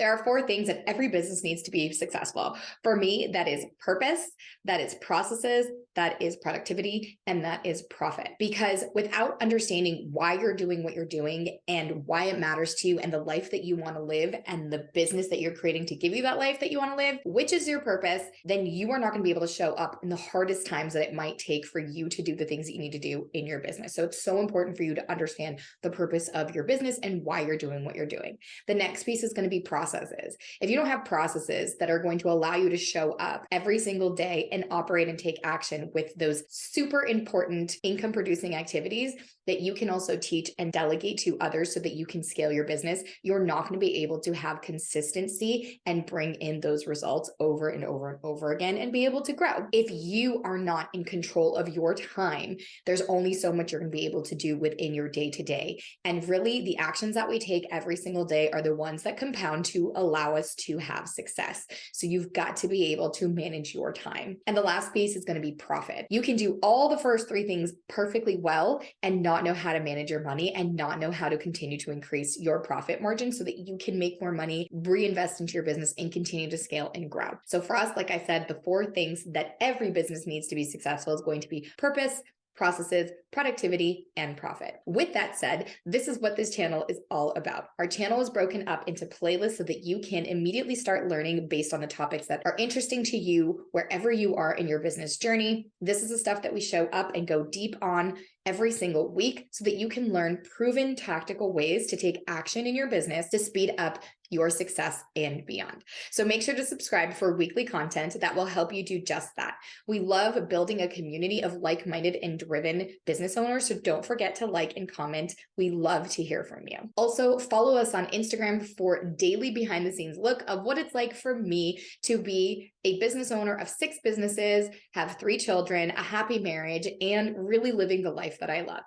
There are four things that every business needs to be successful. For me, that is purpose, that is processes, that is productivity, and that is profit. Because without understanding why you're doing what you're doing and why it matters to you and the life that you want to live and the business that you're creating to give you that life that you want to live, which is your purpose, then you are not going to be able to show up in the hardest times that it might take for you to do the things that you need to do in your business. So it's so important for you to understand the purpose of your business and why you're doing what you're doing. The next piece is going to be processes. If you don't have processes that are going to allow you to show up every single day and operate and take action with those super important income producing activities that you can also teach and delegate to others so that you can scale your business, you're not going to be able to have consistency and bring in those results over and over and over again and be able to grow. If you are not in control of your time, there's only so much you're going to be able to do within your day-to-day. And really, the actions that we take every single day are the ones that compound to allow us to have success. So you've got to be able to manage your time. And the last piece is going to be profit. You can do all the first three things perfectly well and not know how to manage your money and not know how to continue to increase your profit margin so that you can make more money, reinvest into your business, and continue to scale and grow. So for us, like I said, the four things that every business needs to be successful is going to be purpose, processes, productivity, and profit. With that said, this is what this channel is all about. Our channel is broken up into playlists so that you can immediately start learning based on the topics that are interesting to you wherever you are in your business journey. This is the stuff that we show up and go deep on every single week so that you can learn proven tactical ways to take action in your business to speed up your success and beyond. So make sure to subscribe for weekly content that will help you do just that. We love building a community of like-minded and driven business owners, so don't forget to like and comment. We love to hear from you. Also, follow us on Instagram for daily behind the scenes look of what it's like for me to be a business owner of 6 businesses, have 3 children, a happy marriage, and really living the life that I love.